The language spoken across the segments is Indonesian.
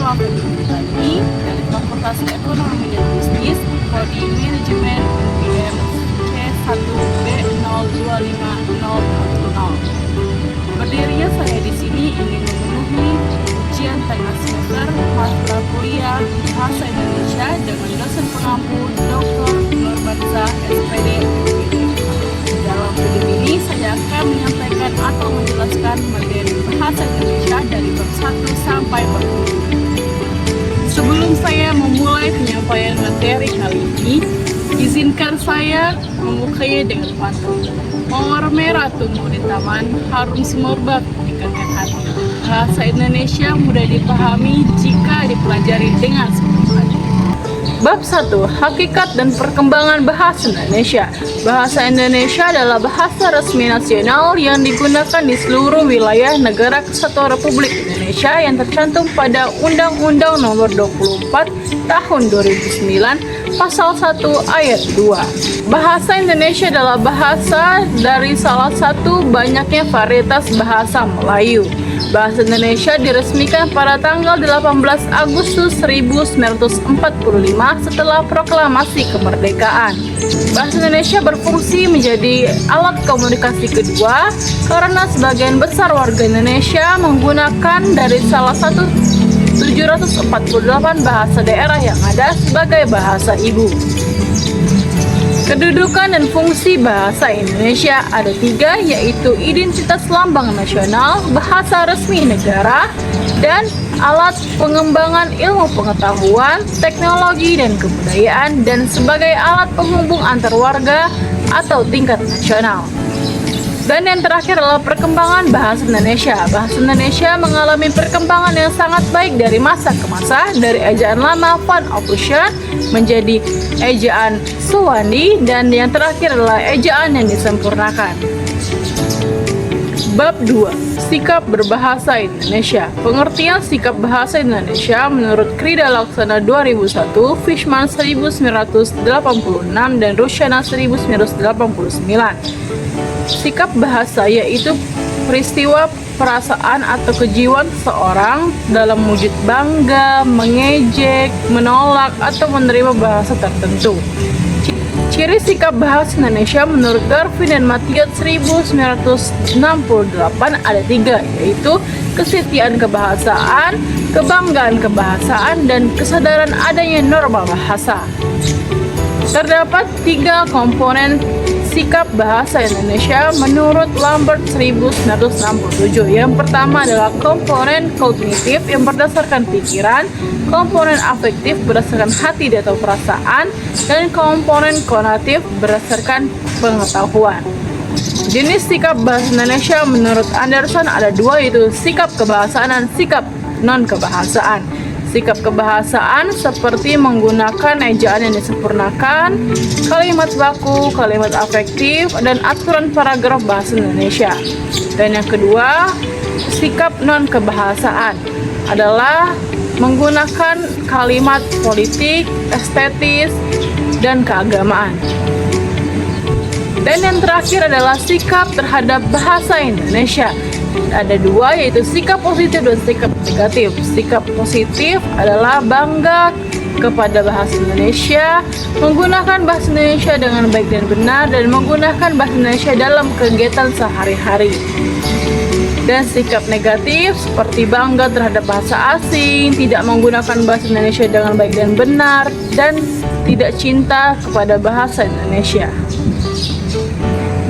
Lafayette tadi dari Fakultas Ekonomi dan Bisnis, Prodi Manajemen UPM C1B025040. Berdirinya saya di sini ingin memenuhi ujian tengah semester mata kuliah Bahasa Indonesia dengan dosen pengampu Dr. Nurbanza SPD. Dalam video ini saya akan menyampaikan atau menjelaskan materi Bahasa Indonesia dari bab 1 sampai bab 7. Sebelum saya memulai penyampaian materi kali ini, izinkan saya memukainya dengan pantun. Mawar merah tumbuh di taman, harum semerbak di kakek hati. Bahasa Indonesia mudah dipahami jika dipelajari dengan sepenuh hati. Bab 1. Hakikat dan perkembangan bahasa Indonesia. Bahasa Indonesia adalah bahasa resmi nasional yang digunakan di seluruh wilayah negara Kesatuan Republik Indonesia yang tercantum pada Undang-Undang Nomor 24 Tahun 2009 Pasal 1 Ayat 2. Bahasa Indonesia adalah bahasa dari salah satu banyaknya varietas bahasa Melayu. Bahasa Indonesia diresmikan pada tanggal 18 Agustus 1945 setelah proklamasi kemerdekaan. Bahasa Indonesia berfungsi menjadi alat komunikasi kedua karena sebagian besar warga Indonesia menggunakan dari salah satu 748 bahasa daerah yang ada sebagai bahasa ibu. Kedudukan dan fungsi bahasa Indonesia ada 3, yaitu identitas lambang nasional, bahasa resmi negara, dan alat pengembangan ilmu pengetahuan, teknologi, dan kebudayaan, dan sebagai alat penghubung antar warga atau tingkat nasional. Dan yang terakhir adalah perkembangan bahasa Indonesia. Bahasa Indonesia mengalami perkembangan yang sangat baik dari masa ke masa, dari ejaan lama Van Ophusen menjadi ejaan Suwandi, dan yang terakhir adalah ejaan yang disempurnakan. Bab 2. Sikap berbahasa Indonesia. Pengertian sikap bahasa Indonesia menurut Krida Laksana 2001, Fishman 1986, dan Rusyana 1989. Sikap bahasa yaitu peristiwa perasaan atau kejiwaan seseorang dalam wujud bangga, mengejek, menolak, atau menerima bahasa tertentu. Ciri sikap bahasa Indonesia menurut Garvin dan Mathiot 1968 ada 3, yaitu kesetiaan kebahasaan, kebanggaan kebahasaan, dan kesadaran adanya norma bahasa. Terdapat 3 komponen sikap bahasa Indonesia menurut Lambert 1967. Yang pertama adalah komponen kognitif yang berdasarkan pikiran, komponen afektif berdasarkan hati atau perasaan, dan komponen konatif berdasarkan pengetahuan. Jenis sikap bahasa Indonesia menurut Anderson ada 2, yaitu sikap kebahasaan dan sikap non-kebahasaan. Sikap kebahasaan seperti menggunakan ejaan yang disempurnakan, kalimat baku, kalimat afektif, dan aturan paragraf bahasa Indonesia. Dan yang kedua, sikap non-kebahasaan adalah menggunakan kalimat politik, estetis, dan keagamaan. Dan yang terakhir adalah sikap terhadap bahasa Indonesia. Ada 2, yaitu sikap positif dan sikap negatif. Sikap positif adalah bangga kepada bahasa Indonesia, menggunakan bahasa Indonesia dengan baik dan benar, dan menggunakan bahasa Indonesia dalam kegiatan sehari-hari. Dan sikap negatif seperti bangga terhadap bahasa asing, tidak menggunakan bahasa Indonesia dengan baik dan benar, dan tidak cinta kepada bahasa Indonesia.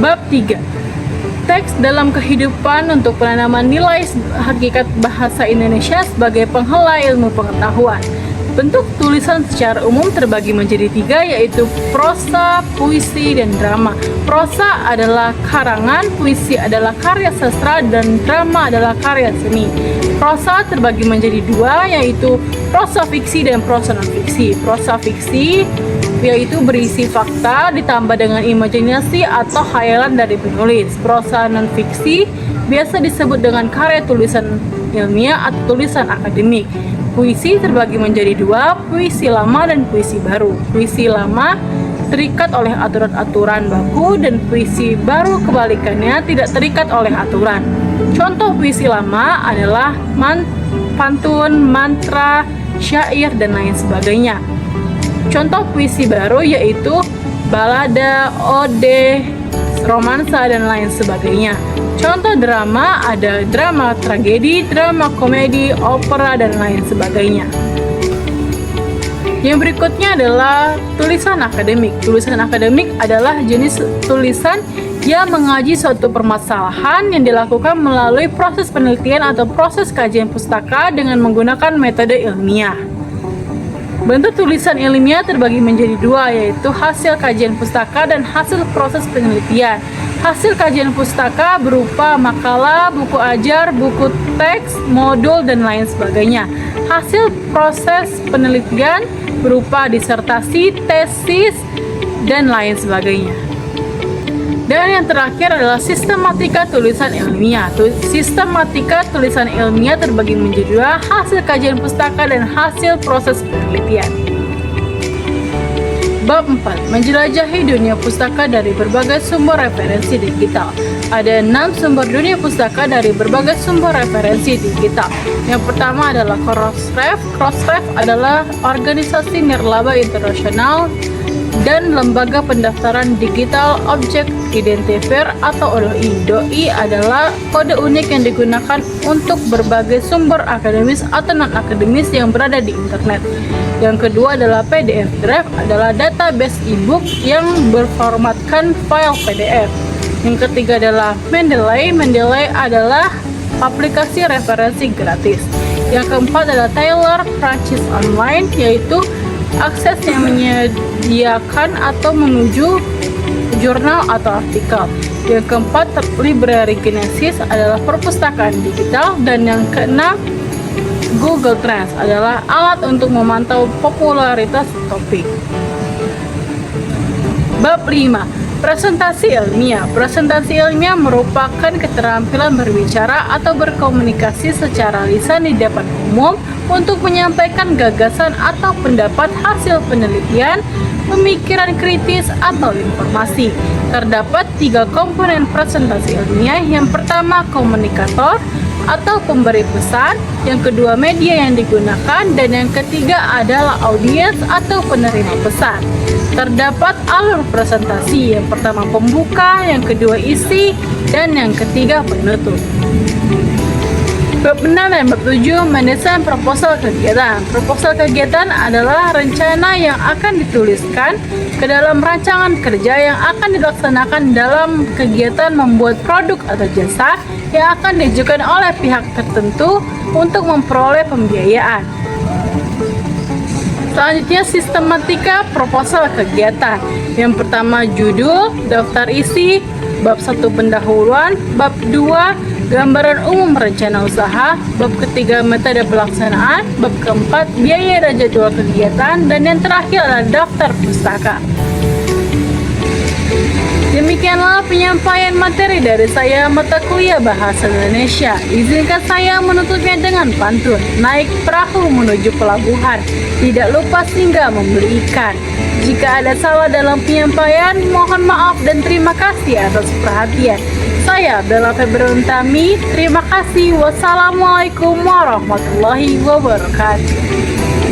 Bab 3. Teks dalam kehidupan untuk penanaman nilai hakikat bahasa Indonesia sebagai penghala ilmu pengetahuan. Bentuk tulisan secara umum terbagi menjadi 3, yaitu prosa, puisi, dan drama. Prosa adalah karangan, puisi adalah karya sastra, dan drama adalah karya seni. Prosa terbagi menjadi 2, yaitu prosa fiksi dan prosa non-fiksi. Prosa fiksi yaitu berisi fakta ditambah dengan imajinasi atau khayalan dari penulis. Prosa non-fiksi biasa disebut dengan karya tulisan ilmiah atau tulisan akademik. Puisi terbagi menjadi 2, puisi lama dan puisi baru. Puisi lama terikat oleh aturan-aturan baku, dan puisi baru kebalikannya tidak terikat oleh aturan. Contoh puisi lama adalah pantun, mantra, syair, dan lain sebagainya. Contoh puisi baru yaitu balada, ode, romansa, dan lain sebagainya. Contoh drama ada drama tragedi, drama komedi, opera, dan lain sebagainya. Yang berikutnya adalah tulisan akademik. Tulisan akademik adalah jenis tulisan yang mengaji suatu permasalahan yang dilakukan melalui proses penelitian atau proses kajian pustaka dengan menggunakan metode ilmiah. Bentuk tulisan ilmiah terbagi menjadi dua, yaitu hasil kajian pustaka dan hasil proses penelitian. Hasil kajian pustaka berupa makalah, buku ajar, buku teks, modul, dan lain sebagainya. Hasil proses penelitian berupa disertasi, tesis, dan lain sebagainya. Dan yang terakhir adalah sistematika tulisan ilmiah. Sistematika tulisan ilmiah terbagi menjadi dua, hasil kajian pustaka dan hasil proses penelitian. Bab 4. Menjelajahi dunia pustaka dari berbagai sumber referensi digital. Ada 6 sumber dunia pustaka dari berbagai sumber referensi digital. Yang pertama adalah Crossref. Crossref adalah organisasi nirlaba internasional dan lembaga pendaftaran digital objek identifier atau DOI. DOI adalah kode unik yang digunakan untuk berbagai sumber akademis atau non-akademis yang berada di internet. Yang kedua adalah PDF Drive, adalah database e-book yang berformatkan file PDF. Yang ketiga adalah Mendeley. Mendeley adalah aplikasi referensi gratis. Yang keempat adalah Taylor Francis Online, yaitu akses yang menyediakan atau menuju jurnal atau artikel. Yang keempat, Library Genesis adalah perpustakaan digital. Dan yang keenam, Google Trends adalah alat untuk memantau popularitas topik. Bab 5. Presentasi ilmiah. Presentasi ilmiah merupakan keterampilan berbicara atau berkomunikasi secara lisan di depan umum untuk menyampaikan gagasan atau pendapat hasil penelitian, pemikiran kritis, atau informasi. Terdapat 3 komponen presentasi ilmiah. Yang pertama, komunikator atau pemberi pesan, yang kedua media yang digunakan, dan yang ketiga adalah audiens atau penerima pesan. Terdapat alur presentasi, yang pertama pembuka, yang kedua isi, dan yang ketiga penutup. Bab 6 dan bab 7 mendesain proposal kegiatan. Proposal kegiatan adalah rencana yang akan dituliskan ke dalam rancangan kerja yang akan dilaksanakan dalam kegiatan membuat produk atau jasa yang akan diajukan oleh pihak tertentu untuk memperoleh pembiayaan. Selanjutnya, sistematika proposal kegiatan. Yang pertama judul, daftar isi, bab 1 pendahuluan, bab 2 gambaran umum rencana usaha, bab ketiga metode pelaksanaan, bab keempat biaya dan jadwal kegiatan, dan yang terakhir adalah daftar pustaka. Demikianlah penyampaian materi dari saya mata kuliah Bahasa Indonesia. Izinkan saya menutupnya dengan pantun. Naik perahu menuju pelabuhan, tidak lupa singgah membeli ikan. Jika ada salah dalam penyampaian, mohon maaf dan terima kasih atas perhatian. Saya Bella Febriantami. Terima kasih. Wassalamualaikum warahmatullahi wabarakatuh.